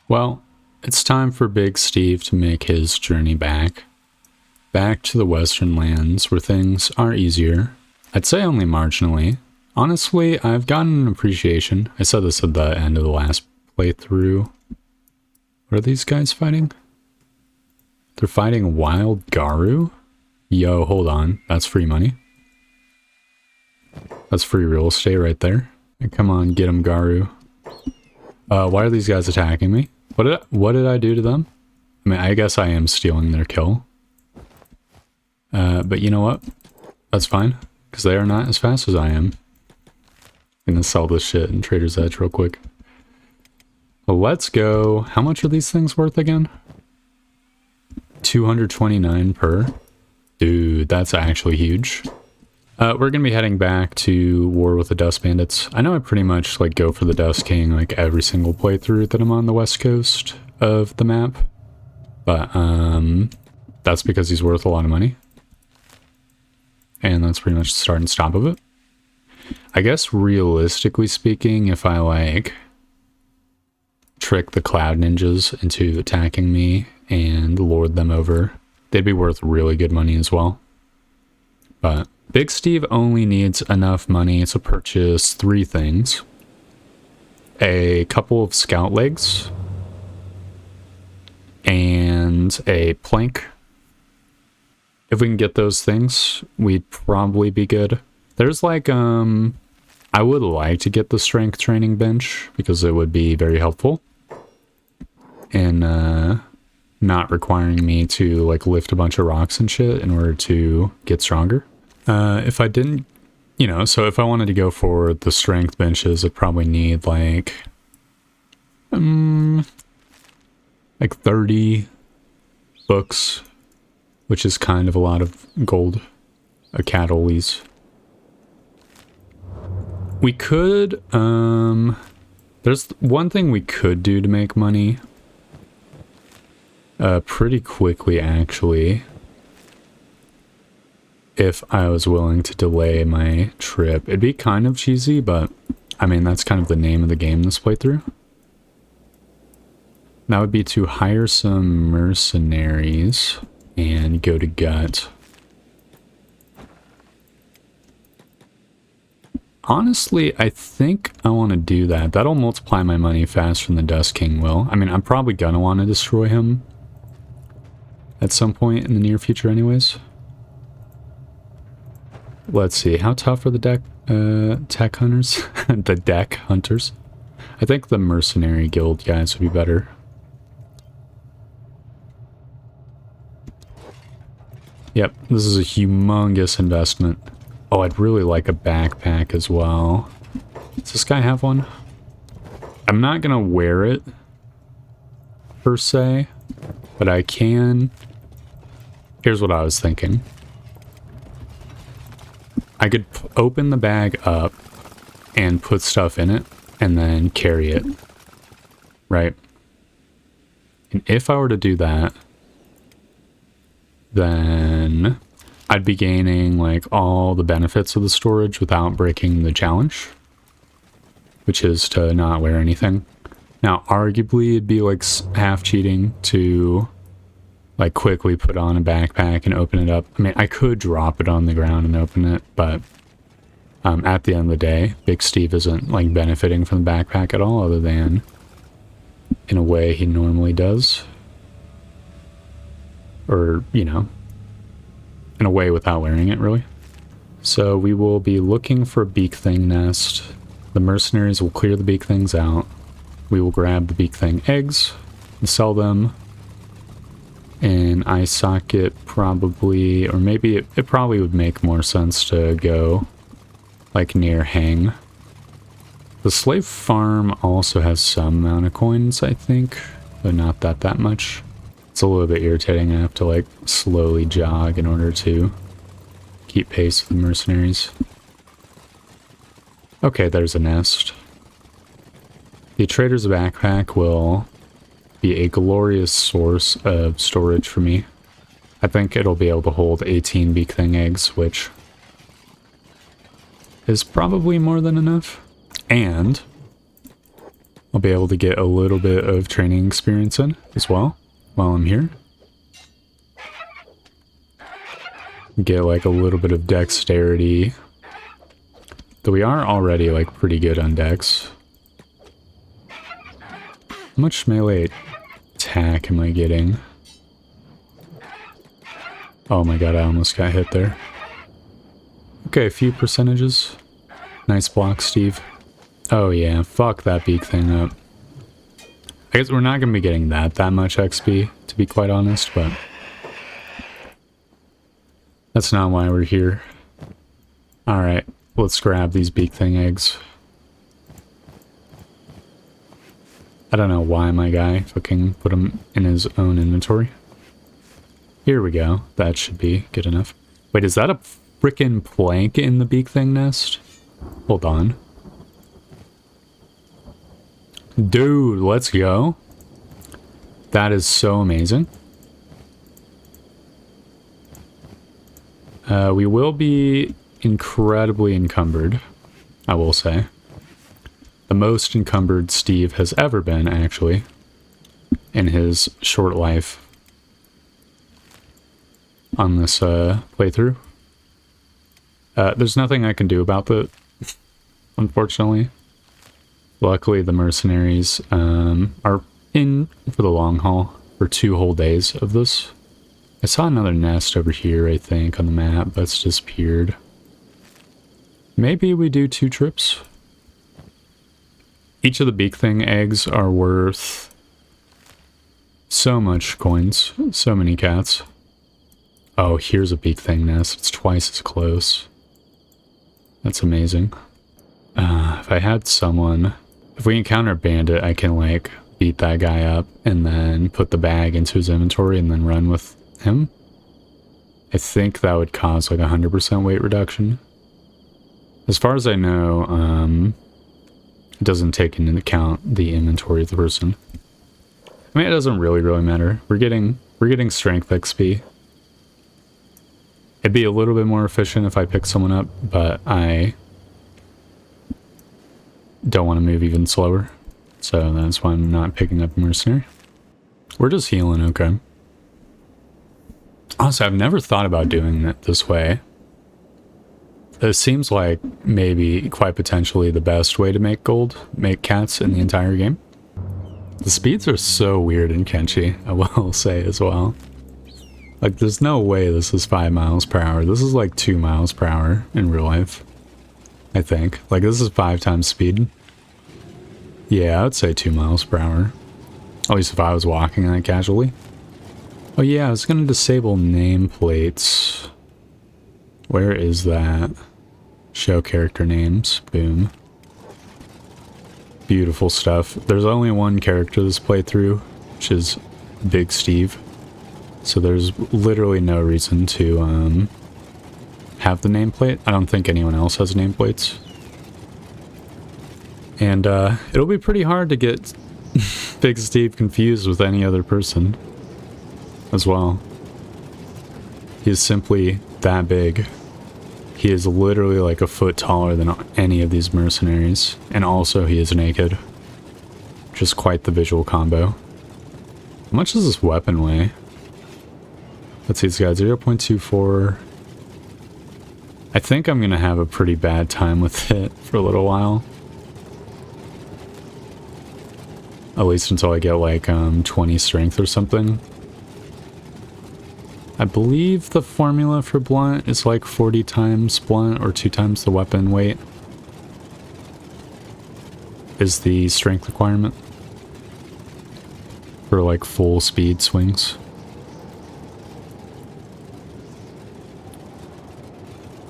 Well, it's time for Big Steve to make his journey back. Back to the Western lands where things are easier. I'd say only marginally. Honestly, I've gotten an appreciation. I said this at the end of the last playthrough. What are these guys fighting? They're fighting Wild Garu? Yo, hold on. That's free money. That's free real estate right there. And come on, get him, Garu. Why are these guys attacking me? What did I do to them? I mean, I guess I am stealing their kill. But you know what? That's fine, because they are not as fast as I am. I'm gonna sell this shit in Trader's Edge real quick. Well, let's go. How much are these things worth again? 229 per. Dude, that's actually huge. We're gonna be heading back to War with the Dust Bandits. I know I pretty much like go for the Dust King like every single playthrough that I'm on the west coast of the map. But that's because he's worth a lot of money. And that's pretty much the start and stop of it. I guess realistically speaking, if I like trick the Cloud Ninjas into attacking me and lord them over, they'd be worth really good money as well. But Big Steve only needs enough money to purchase 3 things. A couple of scout legs. And a plank. If we can get those things, we'd probably be good. There's like, I would like to get the strength training bench because it would be very helpful. And not requiring me to like lift a bunch of rocks and shit in order to get stronger. If I didn't, you know, so if I wanted to go for the strength benches, I'd probably need like 30 books, which is kind of a lot of gold. A cattle-ese. We could, there's one thing we could do to make money. Pretty quickly, actually. If I was willing to delay my trip. It'd be kind of cheesy, but I mean, that's kind of the name of the game this playthrough. That would be to hire some mercenaries and go to Gut. Honestly, I think I want to do that. That'll multiply my money faster than the Dust King will. I mean, I'm probably gonna want to destroy him at some point in the near future anyways. Let's see, how tough are the tech hunters? The deck hunters? I think the mercenary guild guys would be better. Yep, this is a humongous investment. Oh, I'd really like a backpack as well. Does this guy have one? I'm not gonna wear it, per se, but I can. Here's what I was thinking. I could open the bag up and put stuff in it and then carry it, right? And if I were to do that, then I'd be gaining like all the benefits of the storage without breaking the challenge, which is to not wear anything. Now, arguably, it'd be like half cheating to like quickly put on a backpack and open it up. I mean, I could drop it on the ground and open it, but at the end of the day, Big Steve isn't like benefiting from the backpack at all, other than in a way he normally does. Or, you know, in a way without wearing it, really. So we will be looking for a beak thing nest. The mercenaries will clear the beak things out. We will grab the beak thing eggs and sell them. And eye socket probably, or maybe it probably would make more sense to go like near Hang. The slave farm also has some amount of coins, I think, but not that much. It's a little bit irritating. I have to like slowly jog in order to keep pace with the mercenaries. Okay, there's a nest. The trader's backpack will be a glorious source of storage for me. I think it'll be able to hold 18 beak thing eggs, which is probably more than enough. And I'll be able to get a little bit of training experience in as well while I'm here. Get like a little bit of dexterity. Though we are already like pretty good on dex. How much melee attack am I getting? Oh my god, I almost got hit there. Okay, a few percentages. Nice block, Steve. Oh yeah, fuck that beak thing up. I guess we're not going to be getting that much XP, to be quite honest, but that's not why we're here. Alright, let's grab these beak thing eggs. I don't know why my guy fucking put them in his own inventory. Here we go. That should be good enough. Wait, is that a frickin' plank in the beak thing nest? Hold on. Dude, let's go. That is so amazing. We will be incredibly encumbered, I will say. The most encumbered Steve has ever been, actually, in his short life on this playthrough. There's nothing I can do about that, unfortunately. Luckily, the mercenaries are in for the long haul for 2 whole days of this. I saw another nest over here, I think, on the map, but it's disappeared. Maybe we do 2 trips. Each of the beak thing eggs are worth so much coins, so many cats. Oh, here's a beak thing nest. It's twice as close. That's amazing. If I had someone... If we encounter a bandit, I can, like, beat that guy up and then put the bag into his inventory and then run with him. I think that would cause, like, 100% weight reduction. As far as I know, it doesn't take into account the inventory of the person. I mean, it doesn't really matter. We're getting strength XP. It'd be a little bit more efficient if I pick someone up, but I don't want to move even slower. So that's why I'm not picking up a mercenary. We're just healing, okay. Honestly, I've never thought about doing it this way. It seems like maybe quite potentially the best way to make gold, make cats in the entire game. The speeds are so weird in Kenshi, I will say as well. Like, there's no way this is 5 miles per hour. This is like 2 miles per hour in real life, I think. Like, this is 5 times speed. Yeah, I would say 2 miles per hour. At least if I was walking that casually. Oh yeah, I was going to disable nameplates. Where is that? Show character names. Boom. Beautiful stuff. There's only one character this playthrough, which is Big Steve. So there's literally no reason to have the nameplate. I don't think anyone else has nameplates. And it'll be pretty hard to get Big Steve confused with any other person as well. He is simply that big. He is literally like a foot taller than any of these mercenaries. And also he is naked. Just quite the visual combo. How much does this weapon weigh? Let's see, it's got 0.24. I think I'm going to have a pretty bad time with it for a little while. At least until I get like 20 strength or something. I believe the formula for blunt is like 40 times blunt or 2 times the weapon weight. Is the strength requirement for like full speed swings.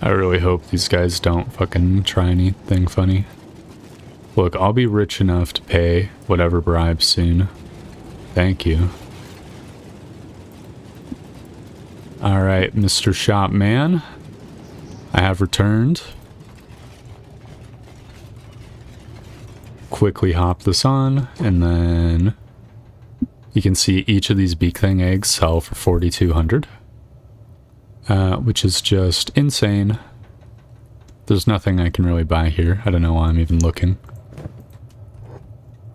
I really hope these guys don't fucking try anything funny. Look, I'll be rich enough to pay whatever bribes soon. Thank you. Alright, Mr. Shopman. I have returned. Quickly hop this on, and then you can see each of these beak thing eggs sell for 4,200. Which is just insane. There's nothing I can really buy here. I don't know why I'm even looking.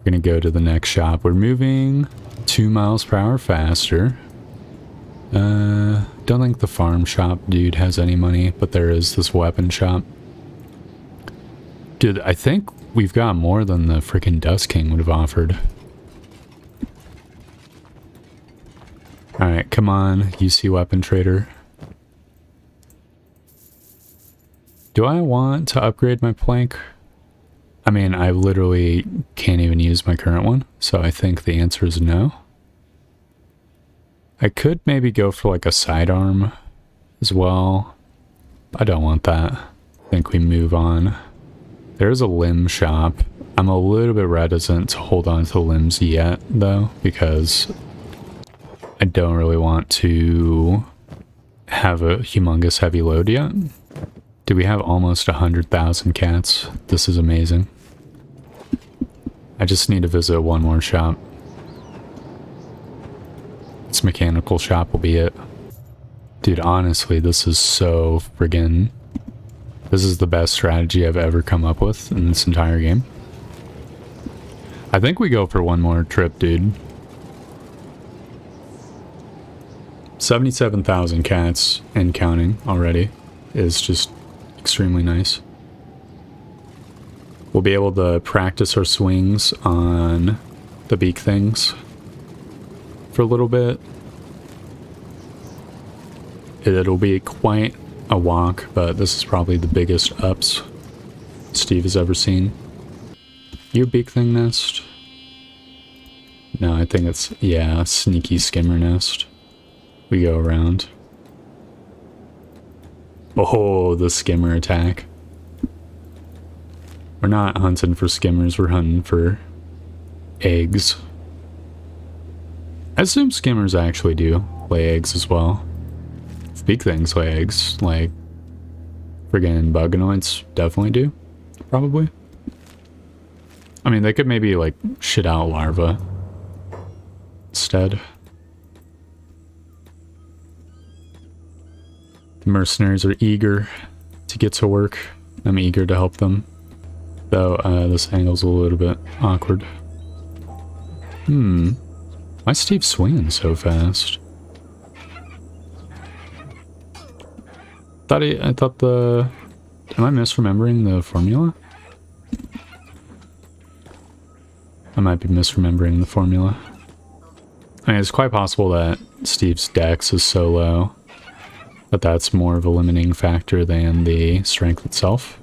gonna go to the next shop. We're moving 2 miles per hour faster. Don't think the farm shop dude has any money, but there is this weapon shop. Dude, I think we've got more than the freaking Dust King would have offered. Alright, come on, UC weapon trader. Do I want to upgrade my plank? I mean, I literally can't even use my current one, so I think the answer is no. I could maybe go for like a sidearm as well. I don't want that. I think we move on. There's a limb shop. I'm a little bit reticent to hold on to limbs yet, though, because I don't really want to have a humongous heavy load yet. Do we have almost 100,000 cats? This is amazing. I just need to visit one more shop. This mechanical shop will be it. Dude, honestly, this is so friggin'... This is the best strategy I've ever come up with in this entire game. I think we go for one more trip, dude. 77,000 cats and counting already is just extremely nice. We'll be able to practice our swings on the beak things for a little bit. It'll be quite a walk, but this is probably the biggest ups Steve has ever seen. Your beak thing nest? No, I think it's, yeah, sneaky skimmer nest. We go around. Oh, the skimmer attack. We're not hunting for skimmers, we're hunting for eggs. I assume skimmers actually do lay eggs as well. If big things lay eggs, like friggin' buganoids definitely do, probably. I mean, they could maybe like shit out larvae instead. The mercenaries are eager to get to work. I'm eager to help them. Though, this angle's a little bit awkward. Why is Steve swinging so fast? I thought the... Am I misremembering the formula? I might be misremembering the formula. I mean, it's quite possible that Steve's dex is so low, but that's more of a limiting factor than the strength itself.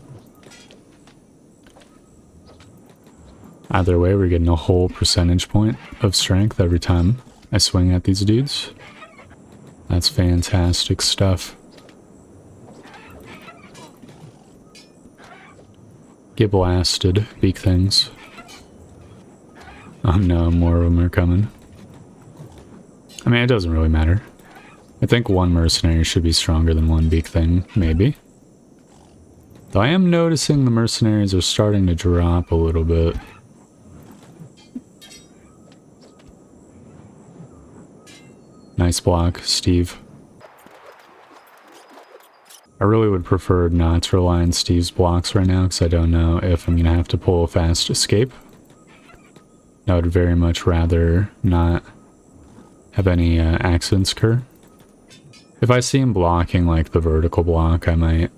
Either way, we're getting a whole percentage point of strength every time I swing at these dudes. That's fantastic stuff. Get blasted, beak things. Oh no, more of them are coming. I mean, it doesn't really matter. I think one mercenary should be stronger than one beak thing, maybe. Though I am noticing the mercenaries are starting to drop a little bit. Nice block, Steve. I really would prefer not to rely on Steve's blocks right now, because I don't know if I'm going to have to pull a fast escape. I would very much rather not have any accidents occur. If I see him blocking like the vertical block, I might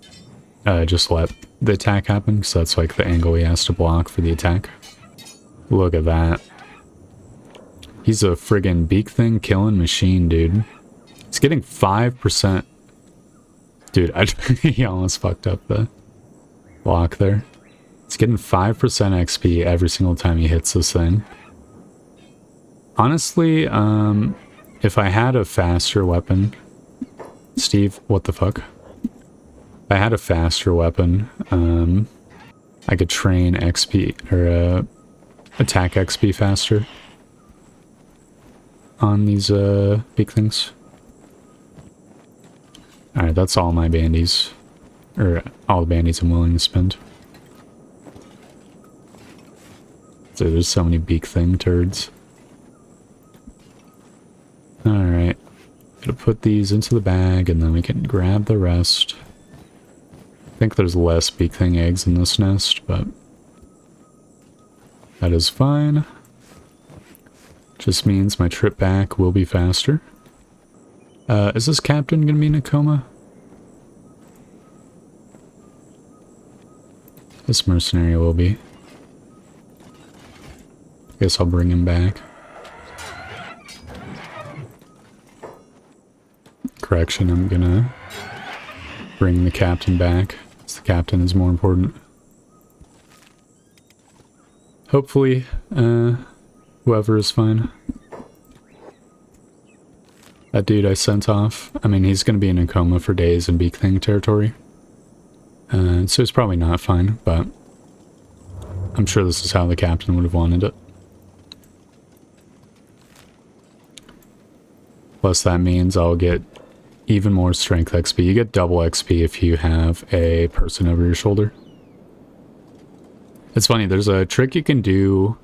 just let the attack happen, because that's like the angle he has to block for the attack. Look at that. He's a friggin' beak thing killing machine, dude. He's getting 5%. Dude, he almost fucked up the block there. He's getting 5% XP every single time he hits this thing. Honestly, if I had a faster weapon... Steve, what the fuck? If I had a faster weapon, I could train XP, or attack XP faster on these big things. Alright, that's all my bandies. Or all the bandies I'm willing to spend. So there's so many beak thing turds. Alright. Gotta put these into the bag and then we can grab the rest. I think there's less beak thing eggs in this nest, but that is fine. Just means my trip back will be faster. Is this captain gonna be in a coma? This mercenary will be. Guess I'll bring him back. Correction, I'm gonna bring the captain back. The captain is more important. Hopefully, whoever is fine. That dude I sent off, I mean, he's gonna be in a coma for days in Beak Thing territory. So it's probably not fine, but I'm sure this is how the captain would have wanted it. Plus that means I'll get even more strength XP. You get double XP if you have a person over your shoulder. It's funny, there's a trick you can do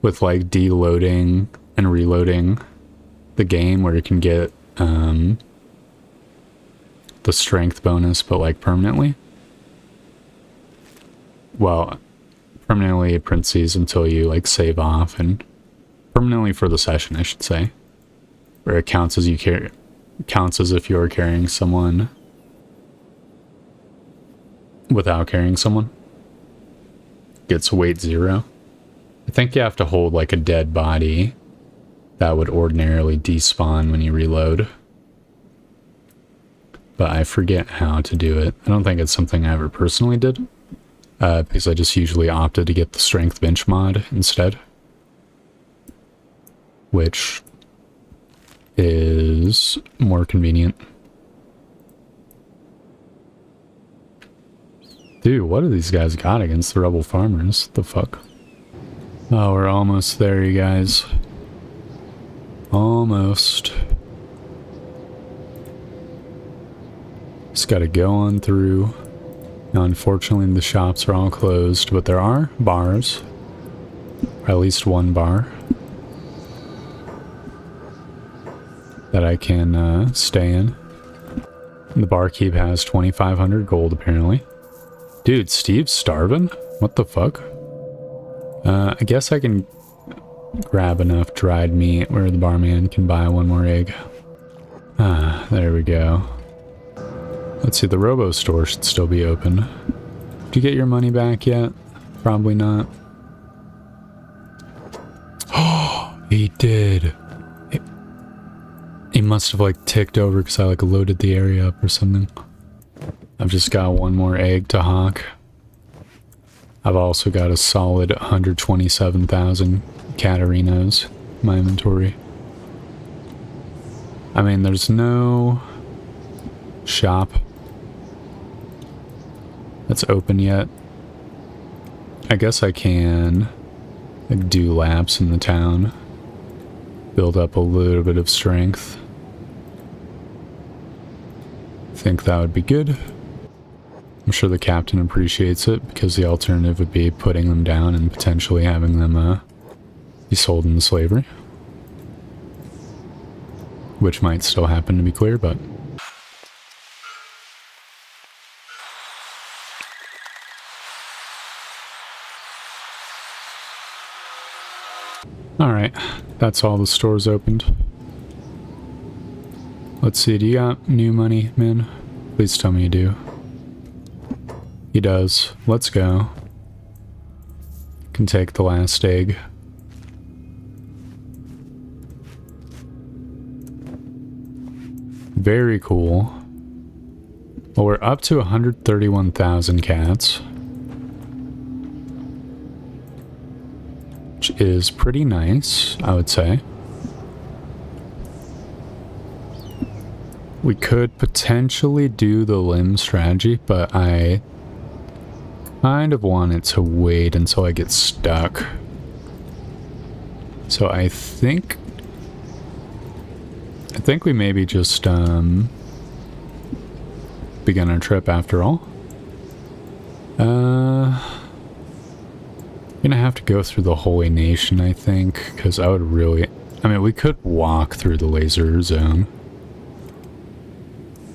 with like deloading and reloading the game where you can get the strength bonus, but like permanently. Well, permanently it parentheses until you like save off, and permanently for the session, I should say, where it counts as counts as if you're carrying someone without carrying someone. Gets weight 0. I think you have to hold like a dead body that would ordinarily despawn when you reload, but I forget how to do it. I don't think it's something I ever personally did, because I just usually opted to get the strength bench mod instead, which is more convenient. Dude, what do these guys got against the rebel farmers? What the fuck? Oh, we're almost there, you guys. Almost. Just gotta go on through. Now, unfortunately, the shops are all closed, but there are bars. Or at least one bar that I can stay in. The barkeep has 2,500 gold, apparently. Dude, Steve's starving? What the fuck? I guess I can grab enough dried meat where the barman can buy one more egg. Ah, there we go. Let's see, the Robo store should still be open. Did you get your money back yet? Probably not. Oh, he did. He must have like ticked over because I like loaded the area up or something. I've just got one more egg to hawk. I've also got a solid 127,000 Catarinas in my inventory. I mean, there's no shop that's open yet. I guess I can like do laps in the town, build up a little bit of strength. I think that would be good. I'm sure the captain appreciates it, because the alternative would be putting them down and potentially having them be sold into slavery. Which might still happen, to be clear, but... Alright, that's all the stores opened. Let's see, do you got new money, man? Please tell me you do. He does. Let's go. Can take the last egg. Very cool. Well, we're up to 131,000 cats, which is pretty nice, I would say. We could potentially do the limb strategy, but I kind of want it to wait until I get stuck. So I think we maybe just begin our trip after all. Gonna have to go through the Holy Nation, I think, because I would really... I mean, we could walk through the laser zone.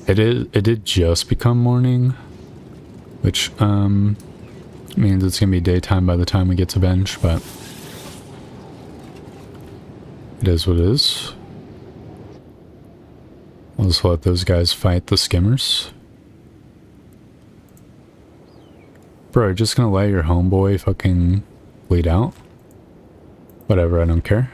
It did just become morning, which means it's gonna be daytime by the time we get to bench, but It is what it is. I'll just let those guys fight the skimmers. Bro, you're just gonna let your homeboy fucking bleed out? Whatever, I don't care.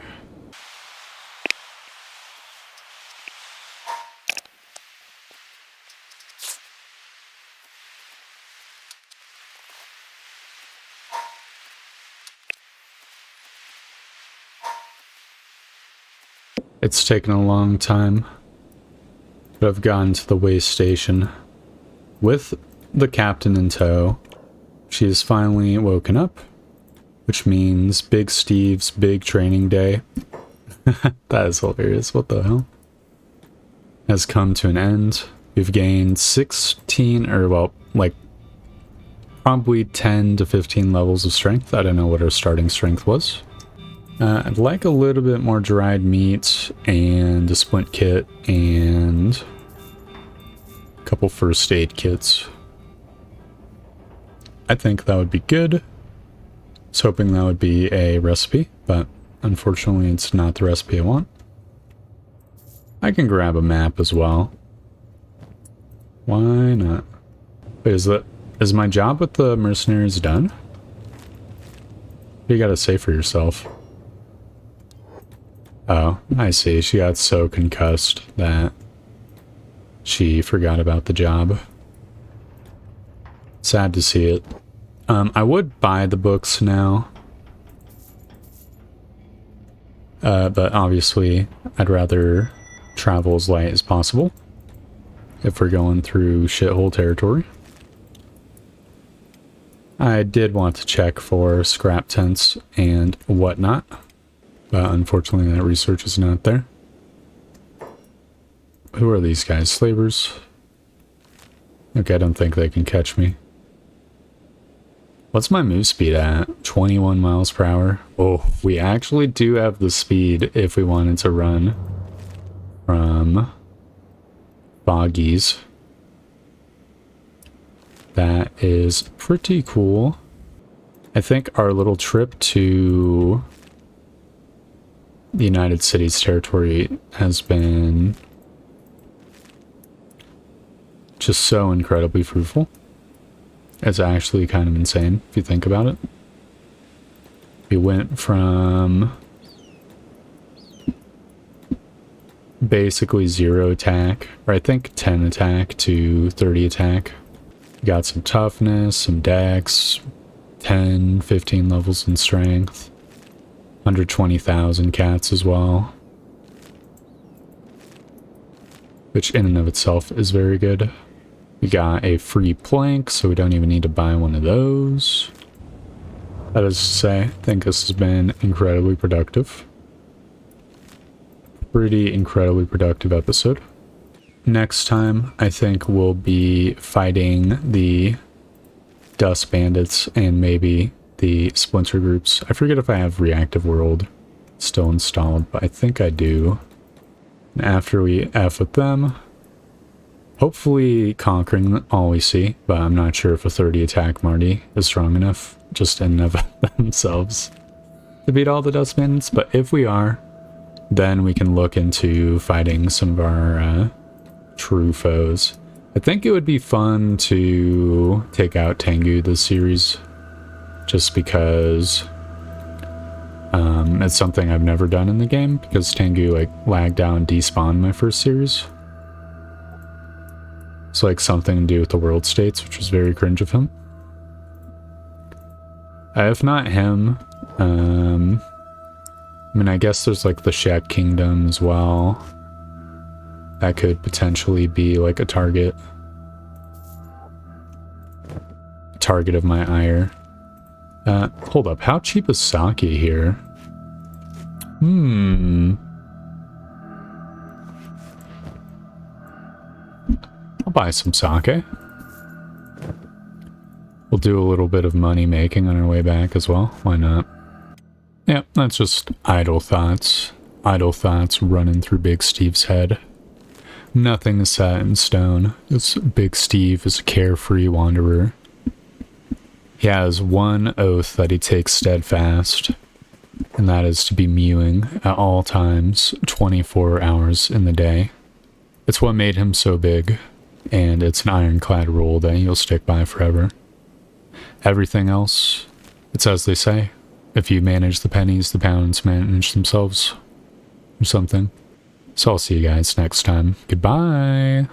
It's taken a long time, but I've gotten to the way station with the captain in tow. She has finally woken up, which means Big Steve's big training day. That is hilarious. What the hell? Has come to an end. We've gained 16, or well, like probably 10 to 15 levels of strength. I don't know what our starting strength was. I'd like a little bit more dried meat and a splint kit and a couple first aid kits. I think that would be good. I was hoping that would be a recipe, but unfortunately it's not the recipe I want. I can grab a map as well. Why not? Wait, is my job with the mercenaries done? What do you gotta say for yourself? Oh, I see. She got so concussed that she forgot about the job. Sad to see it. I would buy the books now. But obviously, I'd rather travel as light as possible if we're going through shithole territory. I did want to check for scrap tents and whatnot. But unfortunately that research is not there. Who are these guys? Slavers? Okay, I don't think they can catch me. What's my move speed at? 21 miles per hour. Oh, we actually do have the speed if we wanted to run from Boggies. That is pretty cool. I think our little trip to the United States territory has been just so incredibly fruitful. It's actually kind of insane if you think about it. We went from basically 0 attack, or I think 10 attack to 30 attack. We got some toughness, some dex, 10, 15 levels in strength. 120,000 cats as well, which in and of itself is very good. We got a free plank, so we don't even need to buy one of those. That is to say, I think this has been incredibly productive. Pretty incredibly productive episode. Next time, I think we'll be fighting the Dust Bandits and maybe the Splinter groups. I forget if I have Reactive World still installed, but I think I do. And after we F with them, hopefully conquering all we see, but I'm not sure if a 30 attack Marty is strong enough just in and of themselves to beat all the Dust Bandits, but if we are, then we can look into fighting some of our true foes. I think it would be fun to take out Tengu this series, just because it's something I've never done in the game, because Tengu like lagged out and despawned my first series. It's like something to do with the world states, which was very cringe of him. If not him, I mean, I guess there's like the Shat Kingdom as well. That could potentially be like a target of my ire. Hold up, how cheap is sake here? I'll buy some sake. We'll do a little bit of money making on our way back as well. Why not? Yeah, that's just idle thoughts. Idle thoughts running through Big Steve's head. Nothing is set in stone. This Big Steve is a carefree wanderer. He has one oath that he takes steadfast, and that is to be mewing at all times, 24 hours in the day. It's what made him so big, and it's an ironclad rule that he'll stick by forever. Everything else, it's as they say, if you manage the pennies, the pounds manage themselves, or something. So I'll see you guys next time. Goodbye!